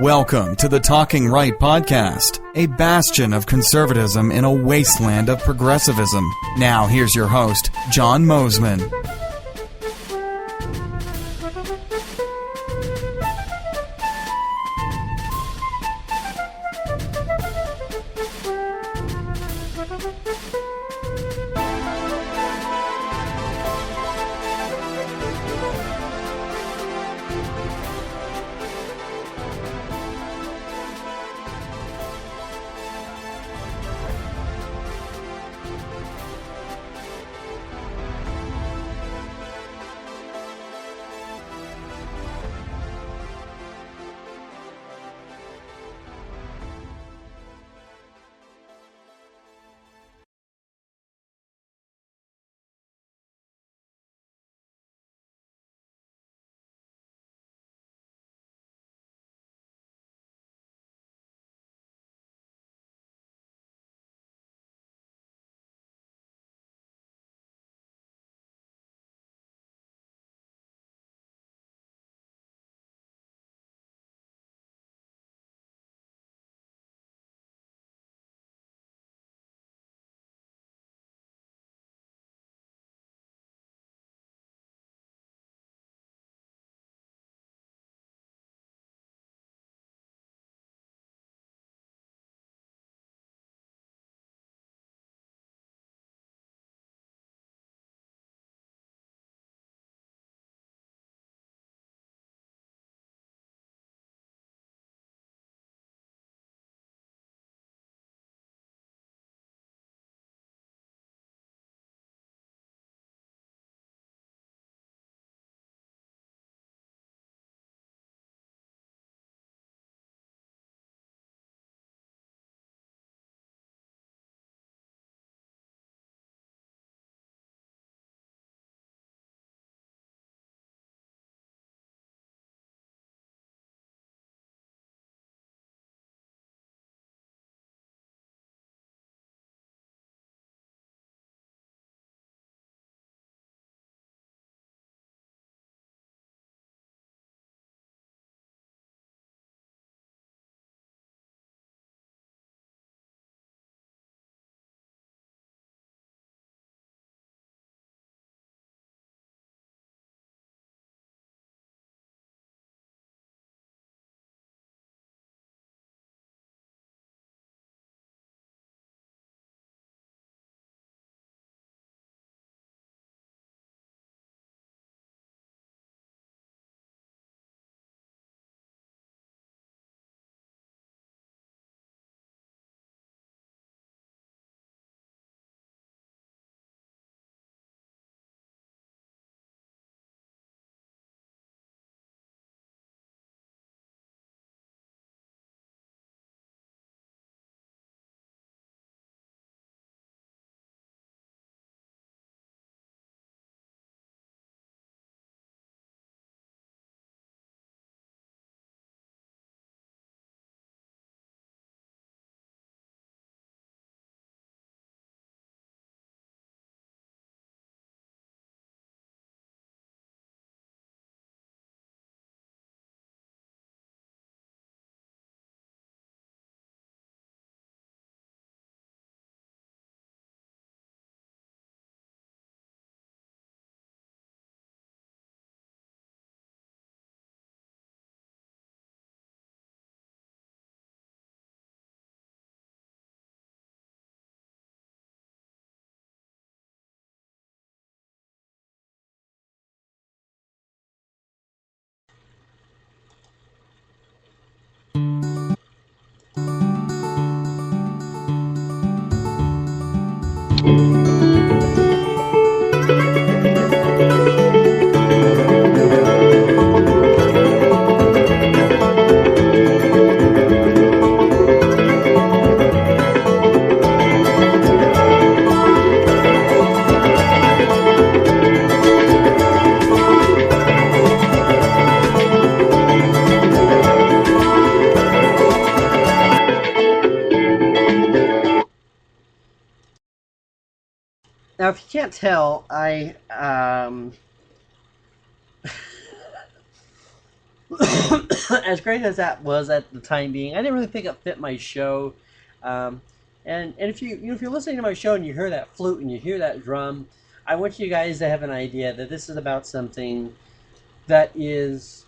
Welcome to the Talking Right Podcast, a bastion of conservatism in a wasteland of progressivism. Now here's your host, John Mosman. Now, if you can't tell, as great as that was at the time being, I didn't really think it fit my show. And if if you're listening to my show and you hear that flute and you hear that drum, I want you guys to have an idea that this is about something that is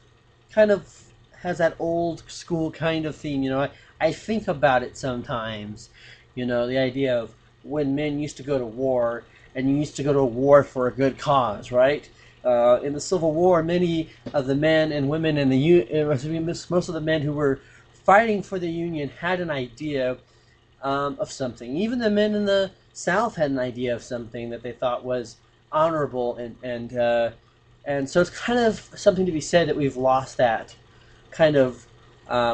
kind of has that old school kind of theme. I think about it sometimes. The idea of when men used to go to war, and you used to go to war for a good cause, right? In the Civil War, many of the men and women in most of the men who were fighting for the Union had an idea of something. Even the men in the South had an idea of something that they thought was honorable, and so it's kind of something to be said that we've lost that kind of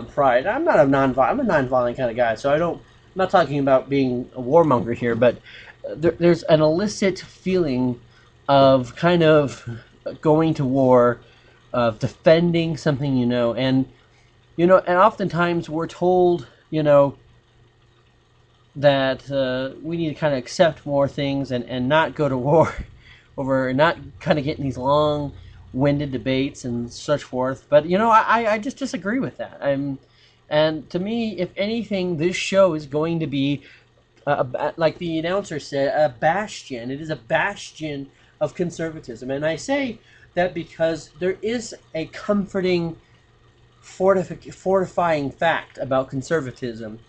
pride. I'm a nonviolent kind of guy, so I'm not talking about being a warmonger here, but there's an illicit feeling of kind of going to war, of defending something, and oftentimes we're told, that we need to kind of accept more things and not go to war over not kind of getting these long-winded debates and such forth. But, I just disagree with that. And to me, if anything, this show is going to be, like the announcer said, a bastion. It is a bastion of conservatism. And I say that because there is a comforting, fortifying fact about conservatism,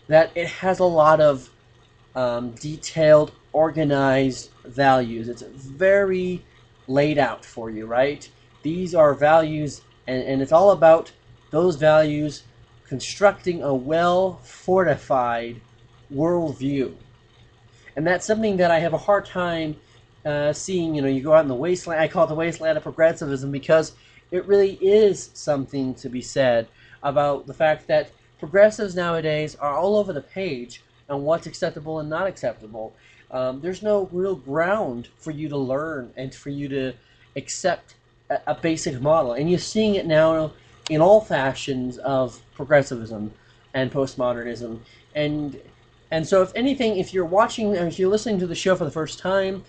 that it has a lot of detailed, organized values. It's very laid out for you, right? These are values, and it's all about those values constructing a well-fortified worldview. And that's something that I have a hard time seeing. You go out in the wasteland. I call it the wasteland of progressivism, because it really is something to be said about the fact that progressives nowadays are all over the page on what's acceptable and not acceptable. There's no real ground for you to learn and for you to accept a basic model. And you're seeing it now in all fashions of progressivism and postmodernism. And so if anything, if you're watching, or if you're listening to the show for the first time,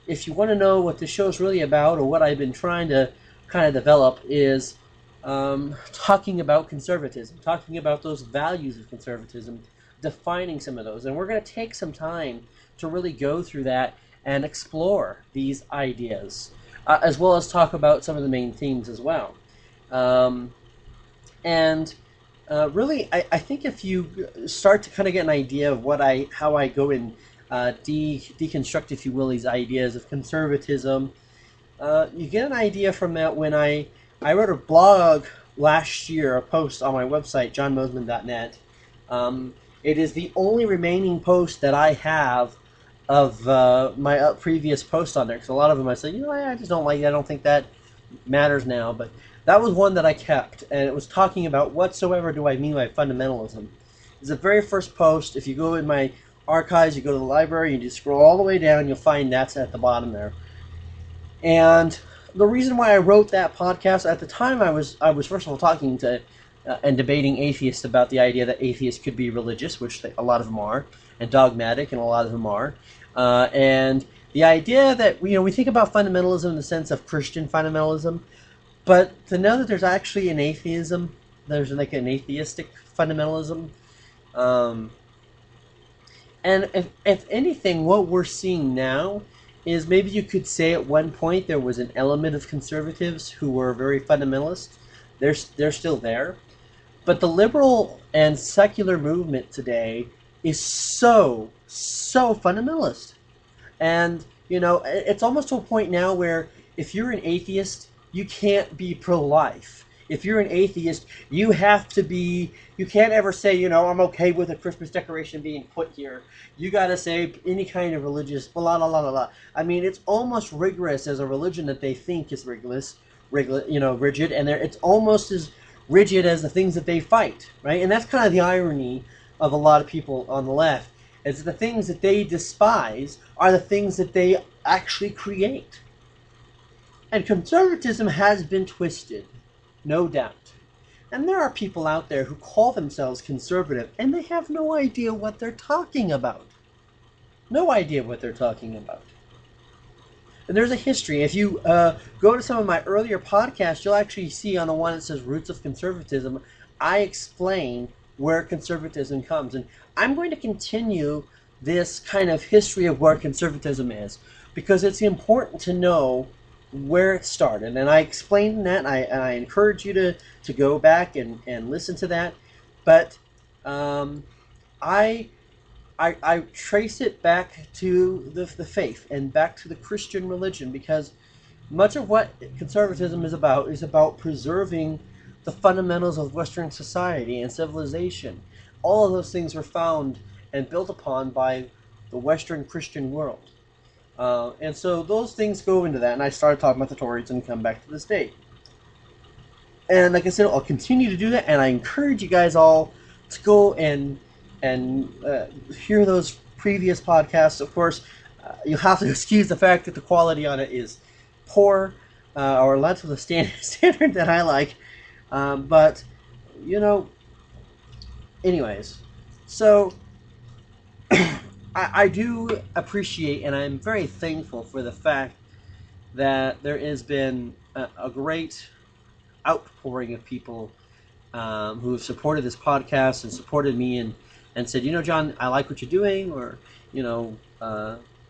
if you want to know what the show's really about, or what I've been trying to kind of develop, is talking about conservatism, talking about those values of conservatism, defining some of those. And we're going to take some time to really go through that and explore these ideas, as well as talk about some of the main themes as well. Really, I think if you start to kind of get an idea of how I go and deconstruct, if you will, these ideas of conservatism, you get an idea from that when I wrote a blog last year, a post on my website, johnmosman.net. It is the only remaining post that I have of my previous post on there, because a lot of them I say, I just don't like it. I don't think that matters now. But that was one that I kept, and it was talking about whatsoever do I mean by fundamentalism. It's the very first post. If you go in my archives, you go to the library, you just scroll all the way down, you'll find that's at the bottom there. And the reason why I wrote that podcast, at the time I was first of all talking to and debating atheists about the idea that atheists could be religious, which a lot of them are, and dogmatic, and a lot of them are. And the idea that, we think about fundamentalism in the sense of Christian fundamentalism, but to know that there's actually an atheism, there's like an atheistic fundamentalism. And if anything, what we're seeing now is, maybe you could say at one point there was an element of conservatives who were very fundamentalist. They're still there. But the liberal and secular movement today is so fundamentalist. And, it's almost to a point now where if you're an atheist, you can't be pro-life. If you're an atheist, you can't ever say, I'm okay with a Christmas decoration being put here. You got to say any kind of religious, blah, blah, blah, blah. I mean, it's almost rigorous as a religion that they think is rigid, and it's almost as rigid as the things that they fight, right? And that's kind of the irony of a lot of people on the left, is that the things that they despise are the things that they actually create. And conservatism has been twisted, no doubt. And there are people out there who call themselves conservative, and they have no idea what they're talking about. No idea what they're talking about. And there's a history. If you go to some of my earlier podcasts, you'll actually see on the one that says Roots of Conservatism, I explain where conservatism comes. And I'm going to continue this kind of history of where conservatism is, because it's important to know where it started. And I explained that, and I encourage you to go back and listen to that. But I trace it back to the faith and back to the Christian religion, because much of what conservatism is about preserving the fundamentals of Western society and civilization. All of those things were found and built upon by the Western Christian world. And so those things go into that, and I started talking about the Tories and come back to this date. And like I said, I'll continue to do that, and I encourage you guys all to go and hear those previous podcasts. Of course, you'll have to excuse the fact that the quality on it is poor, or less of the standard that I like. But, anyways, so I do appreciate, and I'm very thankful for the fact that there has been a great outpouring of people who have supported this podcast and supported me and said, John, I like what you're doing, or,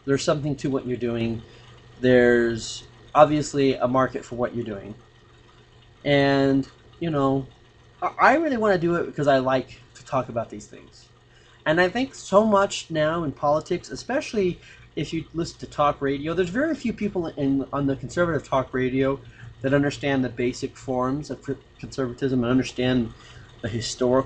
there's something to what you're doing. There's obviously a market for what you're doing. And, I really want to do it because I like to talk about these things. And I think so much now in politics, especially if you listen to talk radio, there's very few people on the conservative talk radio that understand the basic forms of conservatism and understand the historic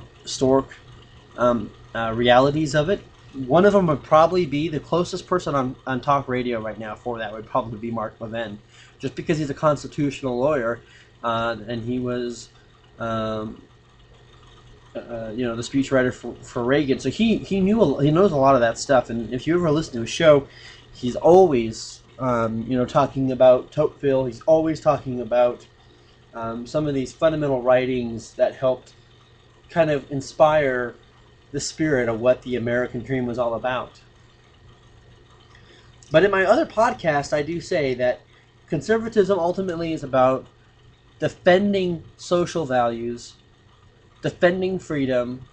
realities of it. One of them would probably be the closest person on talk radio right now for that would probably be Mark Levin, just because he's a constitutional lawyer, and he was the speechwriter for Reagan, so he knows a lot of that stuff. And if you ever listen to his show, he's always talking about Tocqueville. He's always talking about some of these fundamental writings that helped kind of inspire the spirit of what the American dream was all about. But in my other podcast, I do say that conservatism ultimately is about defending social values, defending freedom,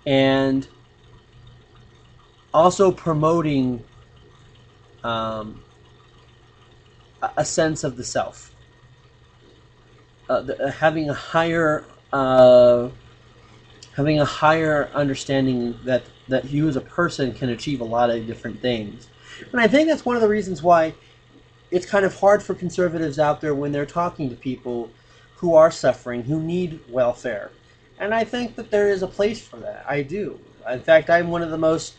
and also promoting a sense of the self, having a higher understanding that you as a person can achieve a lot of different things. And I think that's one of the reasons why it's kind of hard for conservatives out there when they're talking to people who are suffering, who need welfare. And I think that there is a place for that. I do. In fact, I'm one of the most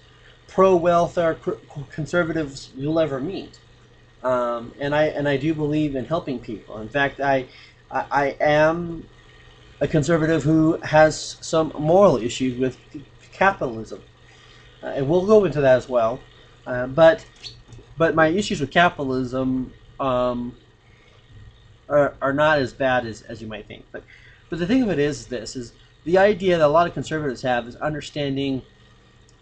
pro-welfare conservatives you'll ever meet. And I do believe in helping people. In fact, I am a conservative who has some moral issues with capitalism. And we'll go into that as well. But my issues with capitalism are not as bad as you might think. But the thing of it is the idea that a lot of conservatives have is understanding,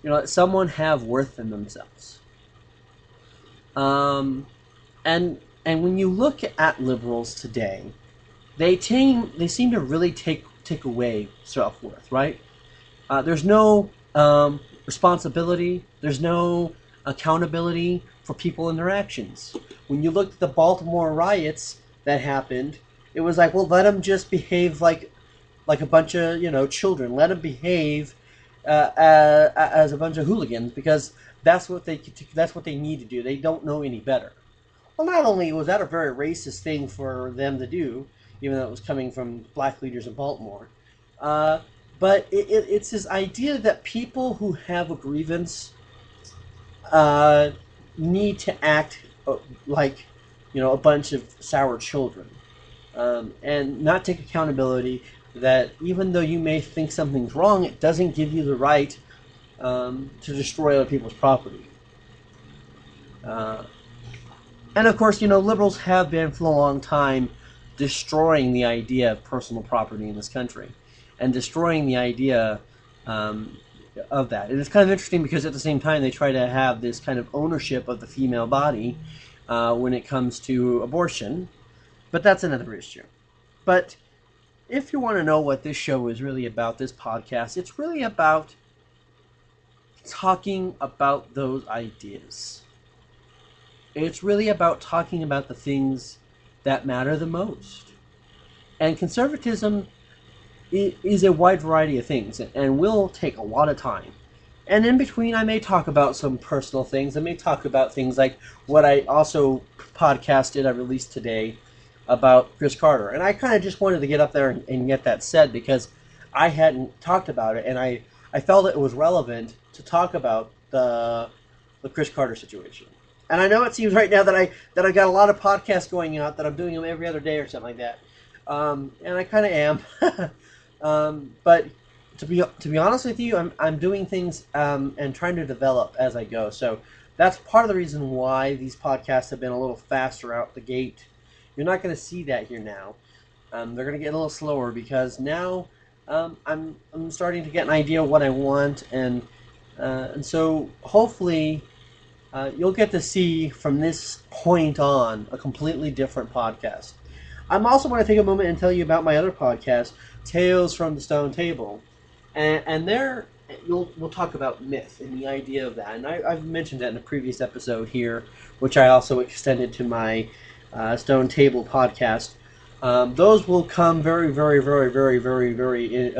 that someone have worth in themselves. And when you look at liberals today, they seem to really take away self-worth, right? There's no responsibility. There's no accountability for people and their actions. When you look at the Baltimore riots that happened, it was like, well, let them just behave like a bunch of children. Let them behave as a bunch of hooligans, because that's what they need to do. They don't know any better. Well, not only was that a very racist thing for them to do, even though it was coming from black leaders in Baltimore, but it's this idea that people who have a grievance need to act like a bunch of sour children, and not take accountability. That even though you may think something's wrong, it doesn't give you the right to destroy other people's property. And of course, liberals have been for a long time destroying the idea of personal property in this country, and destroying the idea of that. And it's kind of interesting because at the same time they try to have this kind of ownership of the female body when it comes to abortion. But that's another issue. But if you want to know what this show is really about, this podcast, it's really about talking about those ideas. It's really about talking about the things that matter the most. And conservatism is a wide variety of things and will take a lot of time. And in between, I may talk about some personal things. I may talk about things like what I also podcasted, I released today, about Chris Carter. And I kind of just wanted to get up there and get that said because I hadn't talked about it, and I felt it was relevant to talk about the Chris Carter situation. And I know it seems right now that I got a lot of podcasts going out, that I'm doing them every other day or something like that. And I kind of am. But to be honest with you, I'm doing things and trying to develop as I go. So that's part of the reason why these podcasts have been a little faster out the gate. You're not going to see that here now. They're going to get a little slower because now I'm starting to get an idea of what I want, and so hopefully you'll get to see from this point on a completely different podcast. I'm also going to take a moment and tell you about my other podcast, Tales from the Stone Table, and there we'll talk about myth and the idea of that. And I've mentioned that in a previous episode here, which I also extended to my Stone Table podcast. Those will come very, very, very, very, very, very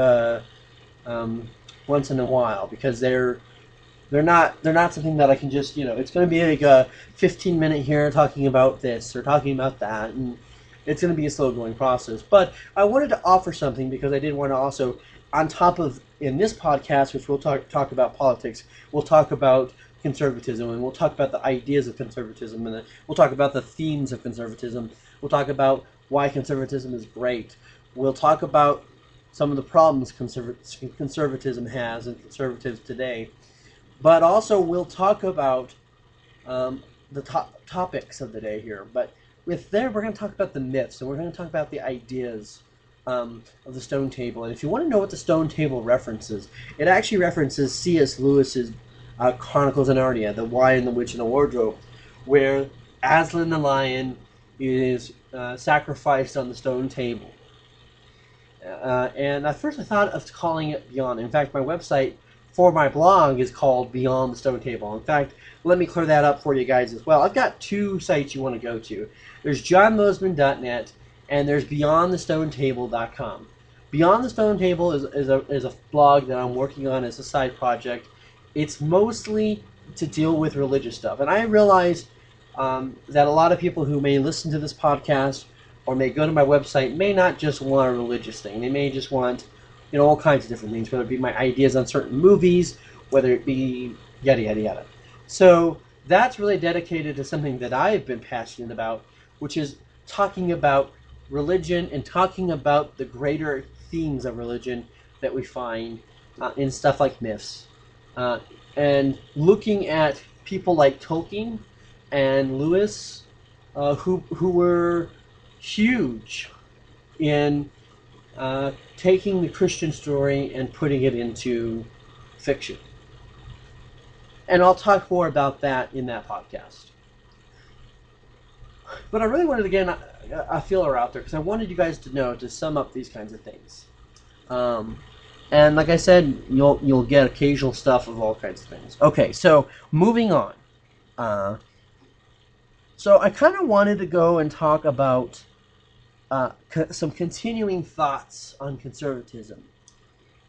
once in a while because they're not something that I can just, it's going to be like a 15-minute here talking about this or talking about that, and it's going to be a slow-going process. But I wanted to offer something because I did want to also, on top of, in this podcast, which we'll talk about politics, we'll talk about conservatism, and we'll talk about the ideas of conservatism, and we'll talk about the themes of conservatism. We'll talk about why conservatism is great. We'll talk about some of the problems conservatism has and conservatives today. But also we'll talk about the topics of the day here. But we're going to talk about the myths, and we're going to talk about the ideas of the Stone Table. And if you want to know what the Stone Table references, it actually references C.S. Lewis's Chronicles of Narnia, The Lion, the Witch, and the Wardrobe, where Aslan the lion is sacrificed on the stone table. And at first I thought of calling it Beyond. In fact, my website for my blog is called Beyond the Stone Table. In fact, let me clear that up for you guys as well. I've got two sites you want to go to. There's johnmosman.net and there's beyondthestonetable.com. Beyond the Stone Table is a blog that I'm working on as a side project. It's mostly to deal with religious stuff. And I realize that a lot of people who may listen to this podcast or may go to my website may not just want a religious thing. They may just want, all kinds of different things, whether it be my ideas on certain movies, whether it be yada, yada, yada. So that's really dedicated to something that I've been passionate about, which is talking about religion and talking about the greater themes of religion that we find in stuff like myths. And looking at people like Tolkien and Lewis, who were huge in taking the Christian story and putting it into fiction. And I'll talk more about that in that podcast. But I really wanted to get a feeler out there because I wanted you guys to know, to sum up these kinds of things. And like I said, you'll get occasional stuff of all kinds of things. Okay, so moving on. So I kind of wanted to go and talk about some continuing thoughts on conservatism.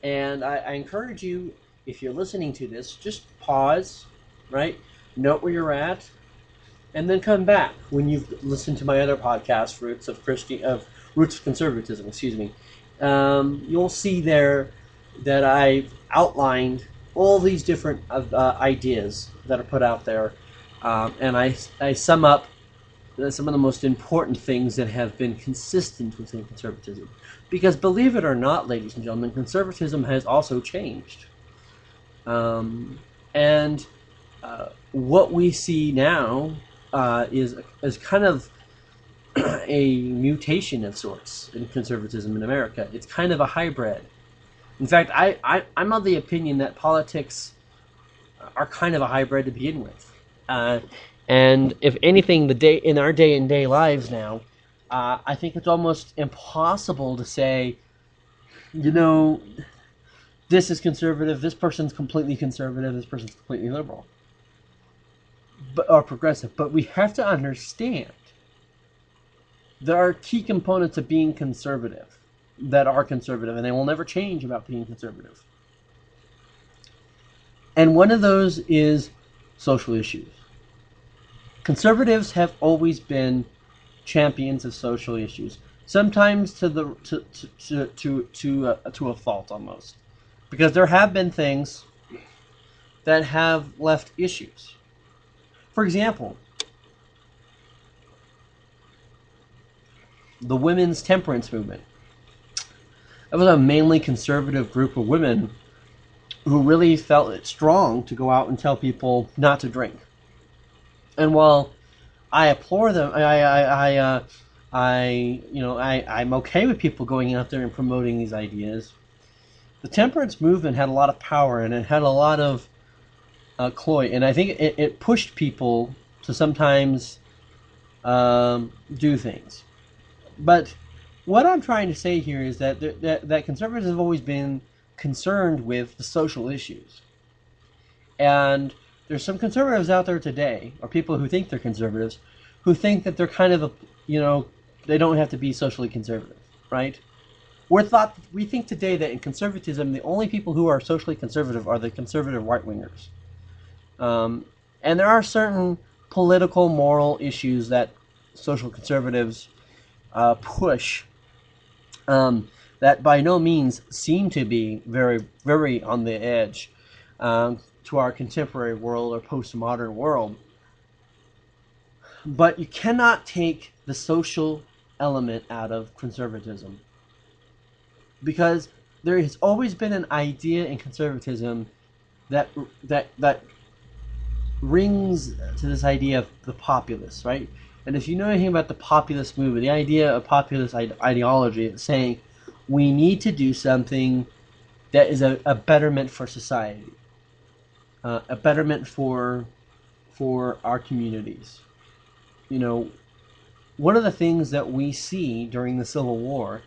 And I encourage you, if you're listening to this, just pause, right? Note where you're at, and then come back when you've listened to my other podcast, Roots of Conservatism. You'll see there that I've outlined all these different ideas that are put out there, and I sum up some of the most important things that have been consistent within conservatism. Because believe it or not, ladies and gentlemen, conservatism has also changed. And what we see now is kind of a mutation of sorts in conservatism in America. It's kind of a hybrid. In fact, I'm of the opinion that politics are kind of a hybrid to begin with. And if anything, in our day-to-day lives now, I think it's almost impossible to say, this is conservative, this person's completely conservative, this person's completely liberal, or progressive. But we have to understand there are key components of being conservative that are conservative, and they will never change about being conservative. And one of those is social issues. Conservatives have always been champions of social issues, sometimes to a fault almost, because there have been things that have left issues. For example, the women's temperance movement. It was a mainly conservative group of women who really felt it strong to go out and tell people not to drink. And while I applaud them, I'm okay with people going out there and promoting these ideas. The temperance movement had a lot of power, and it had a lot of cloy, and I think it pushed people to sometimes do things. But what I'm trying to say here is that conservatives have always been concerned with the social issues. And there's some conservatives out there today, or people who think they're conservatives, who think that they're kind of, they don't have to be socially conservative, right? We think today that in conservatism, the only people who are socially conservative are the conservative right-wingers. And there are certain political, moral issues that social conservatives push that by no means seem to be very, very on the edge to our contemporary world or postmodern world. But you cannot take the social element out of conservatism, because there has always been an idea in conservatism that rings to this idea of the populace, right? And if you know anything about the populist movement, the idea of populist ideology is saying we need to do something that is a betterment for society, a betterment for our communities. One of the things that we see during the Civil War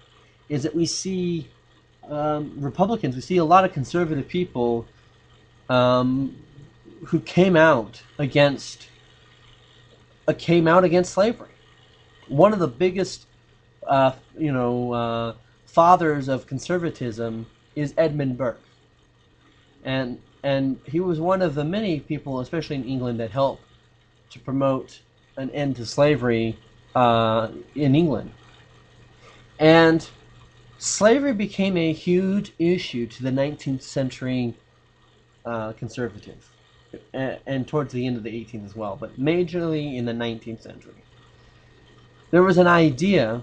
is that we see Republicans, we see a lot of conservative people who came out against slavery. One of the biggest, fathers of conservatism is Edmund Burke, and he was one of the many people, especially in England, that helped to promote an end to slavery in England. And slavery became a huge issue to the 19th century conservative, and towards the end of the 18th as well, but majorly in the 19th century. There was an idea,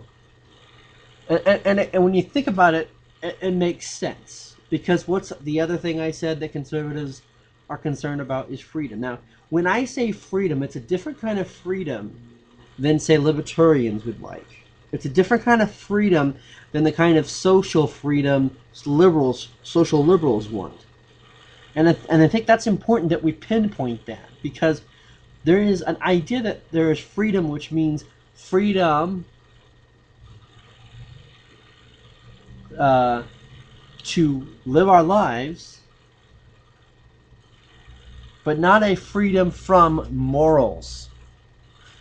and when you think about it, it makes sense, because what's the other thing I said that conservatives are concerned about is freedom. Now, when I say freedom, it's a different kind of freedom than, say, libertarians would like. It's a different kind of freedom than the kind of social freedom social liberals want. And I think that's important that we pinpoint that, because there is an idea that there is freedom, which means freedom to live our lives, but not a freedom from morals,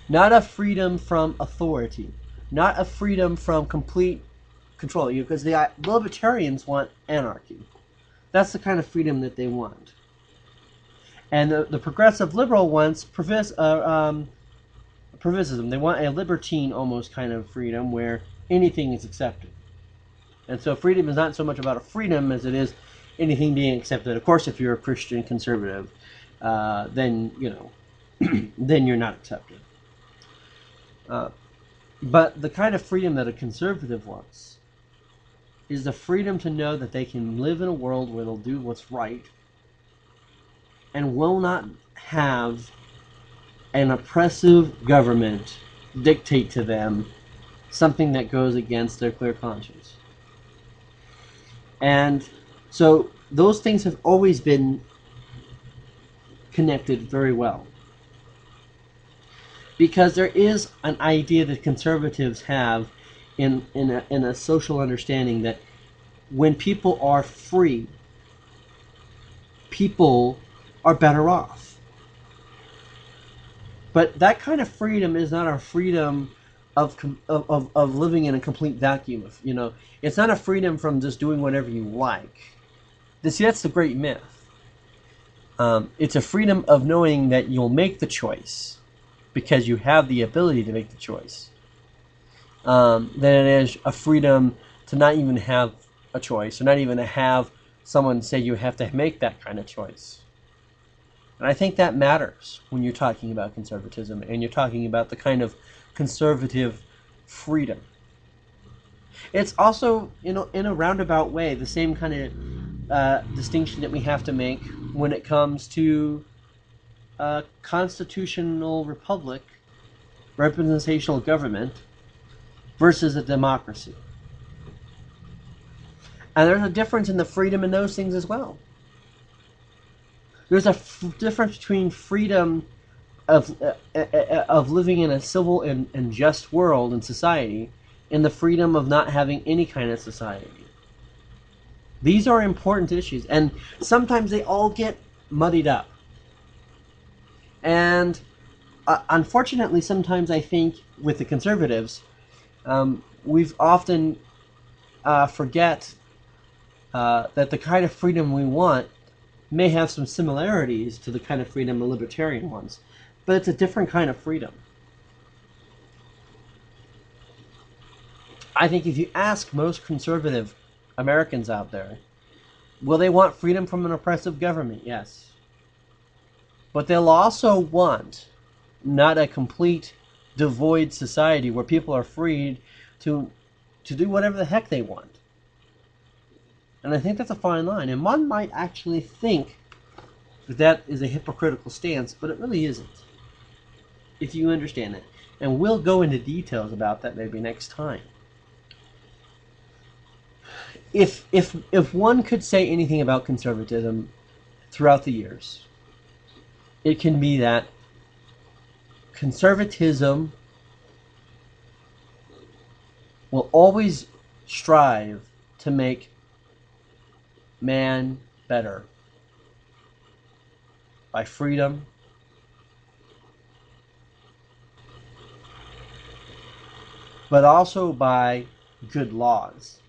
not a freedom from authority, not a freedom from complete control. Because the libertarians want anarchy. That's the kind of freedom that they want. And the progressive liberal wants progressivism. They want a libertine almost kind of freedom where anything is accepted. And so freedom is not so much about a freedom as it is anything being accepted. Of course, if you're a Christian conservative, then then you're not accepted. But the kind of freedom that a conservative wants is the freedom to know that they can live in a world where they'll do what's right and will not have an oppressive government dictate to them something that goes against their clear conscience. And So those things have always been connected very well. Because there is an idea that conservatives have in a social understanding that when people are free, people are better off. But that kind of freedom is not a freedom of living in a complete vacuum. It's not a freedom from just doing whatever you like. See, that's the great myth. It's a freedom of knowing that you'll make the choice because you have the ability to make the choice. Then it is a freedom to not even have a choice, or not even to have someone say you have to make that kind of choice. And I think that matters when you're talking about conservatism and you're talking about the kind of conservative freedom. It's also, in a roundabout way, the same kind of distinction that we have to make when it comes to a constitutional republic, representational government, versus a democracy. And there's a difference in the freedom in those things as well. There's a difference between freedom of living in a civil and just world and society, and the freedom of not having any kind of society. These are important issues, and sometimes they all get muddied up. And unfortunately, sometimes I think with the conservatives, we've often forget that the kind of freedom we want may have some similarities to the kind of freedom the libertarian wants, but it's a different kind of freedom. I think if you ask most conservative Americans out there, will they want freedom from an oppressive government? Yes. But they'll also want not a complete devoid society where people are freed to do whatever the heck they want. And I think that's a fine line. And one might actually think that that is a hypocritical stance, but it really isn't, if you understand it. And we'll go into details about that maybe next time. If one could say anything about conservatism throughout the years, it can be that conservatism will always strive to make man better by freedom, but also by good laws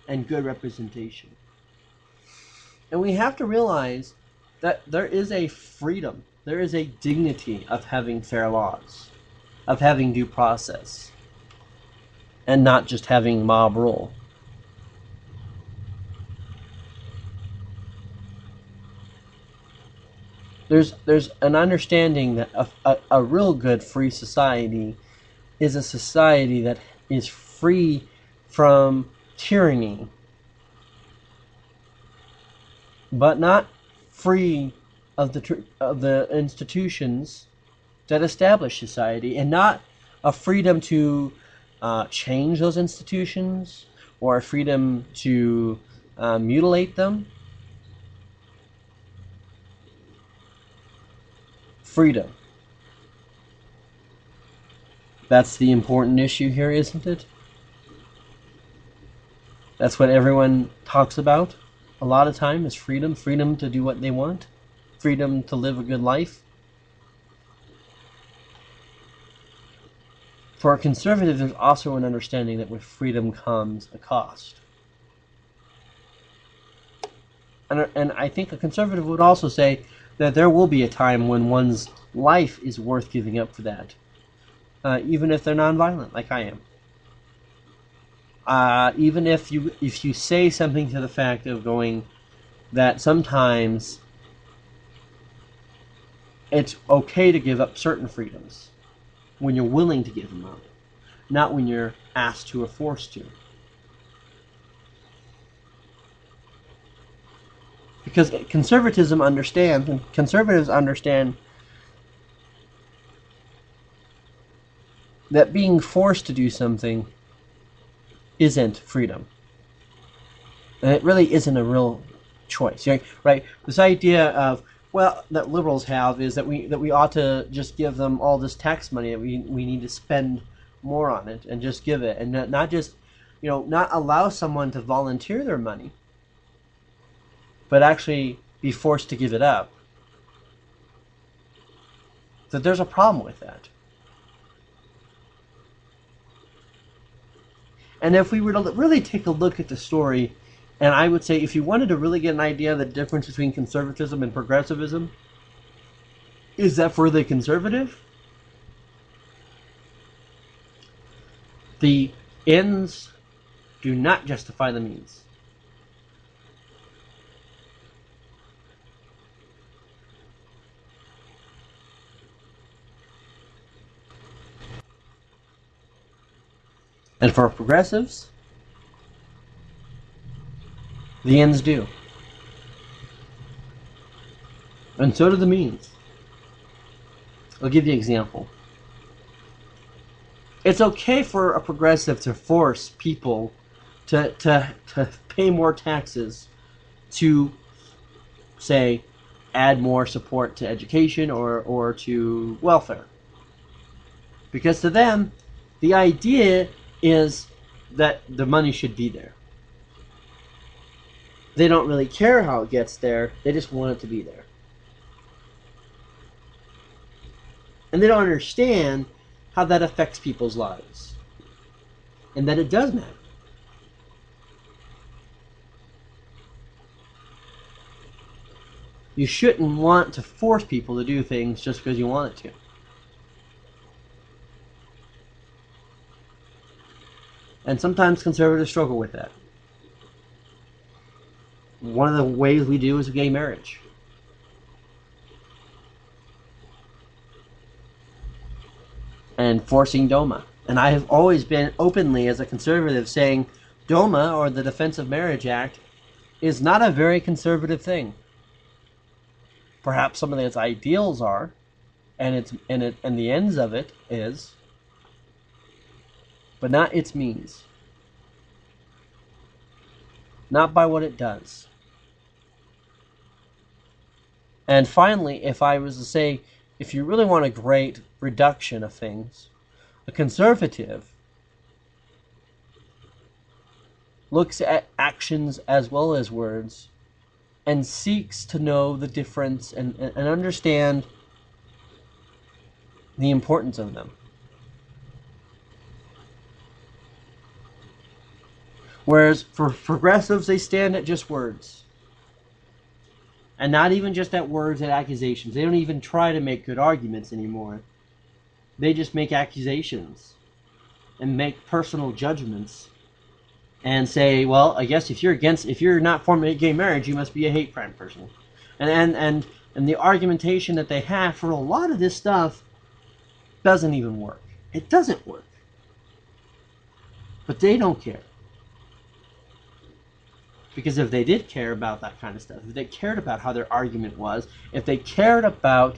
and good representation. And we have to realize that there is a freedom, there is a dignity of having fair laws, of having due process, and not just having mob rule. There's an understanding that a real good free society is a society that is free from tyranny, but not free of the institutions that establish society, and not a freedom to change those institutions or a freedom to mutilate them. Freedom. That's the important issue here, isn't it? That's what everyone talks about a lot of time, is freedom. Freedom to do what they want. Freedom to live a good life. For a conservative, there's also an understanding that with freedom comes a cost. And I think a conservative would also say that there will be a time when one's life is worth giving up for that, even if they're nonviolent, like I am. Even if you say something to the fact of going that sometimes it's okay to give up certain freedoms when you're willing to give them up, not when you're asked to or forced to. Because conservatives understand that being forced to do something isn't freedom. And it really isn't a real choice, right? This idea of, well, that liberals have is that we ought to just give them all this tax money, that we need to spend more on it and just give it, and not just, not allow someone to volunteer their money, but actually be forced to give it up. That there's a problem with that. And if we were to really take a look at the story, and I would say if you wanted to really get an idea of the difference between conservatism and progressivism, is that for the conservative, the ends do not justify the means. And for progressives, the ends do. And so do the means. I'll give you an example. It's okay for a progressive to force people to pay more taxes to, say, add more support to education or to welfare. Because to them, the idea is that the money should be there. They don't really care how it gets there, they just want it to be there. And they don't understand how that affects people's lives. And that it does matter. You shouldn't want to force people to do things just because you want it to. And sometimes conservatives struggle with that. One of the ways we do is gay marriage. And forcing DOMA. And I have always been openly, as a conservative, saying DOMA, or the Defense of Marriage Act, is not a very conservative thing. Perhaps some of its ideals are, and the ends of it is, but not its means. Not by what it does. And finally, if I was to say, if you really want a great reduction of things, a conservative looks at actions as well as words and seeks to know the difference and understand the importance of them. Whereas for progressives, they stand at just words. And not even just at words and accusations. They don't even try to make good arguments anymore. They just make accusations and make personal judgments and say, well, I guess if you're not for gay marriage, you must be a hate crime person. And the argumentation that they have for a lot of this stuff doesn't even work. It doesn't work. But they don't care. Because if they did care about that kind of stuff, if they cared about how their argument was, if they cared about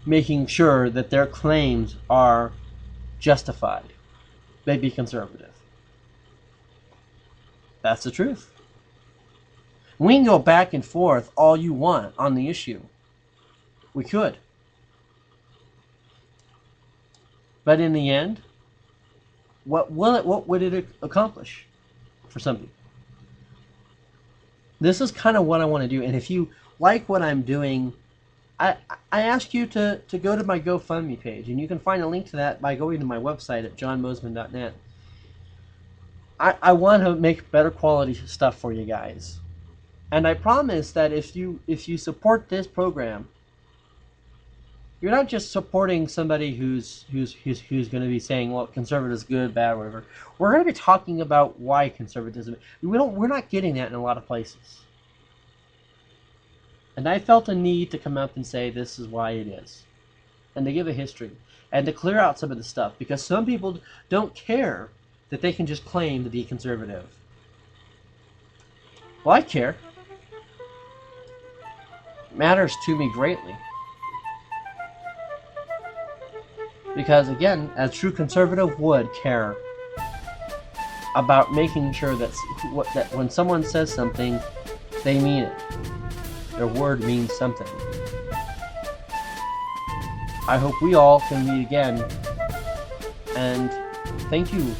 making sure that their claims are justified, they'd be conservative. That's the truth. We can go back and forth all you want on the issue. We could. But in the end, what would it accomplish for some people? This is kind of what I want to do, and if you like what I'm doing, I ask you to go to my GoFundMe page, and you can find a link to that by going to my website at johnmosman.net. I want to make better quality stuff for you guys, and I promise that if you support this program, you're not just supporting somebody who's going to be saying, well, conservatives good, bad, whatever. We're going to be talking about why conservatism. We're not getting that in a lot of places. And I felt a need to come up and say this is why it is, and to give a history, and to clear out some of the stuff, because some people don't care that they can just claim to be conservative. Well, I care. It matters to me greatly. Because, again, a true conservative would care about making sure that when someone says something, they mean it. Their word means something. I hope we all can meet again. And thank you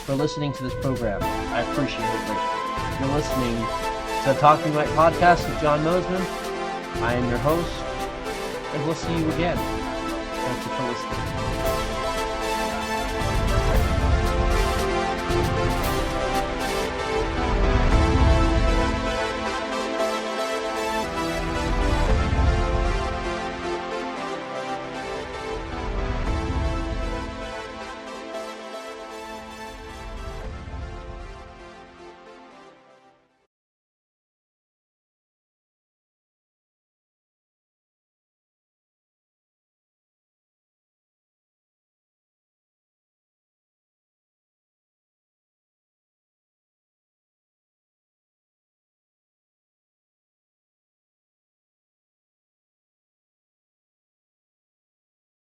for listening to this program. I appreciate it greatly. You're listening to the Talking Right Podcast with John Mosman. I am your host, and we'll see you again. Thank you for listening.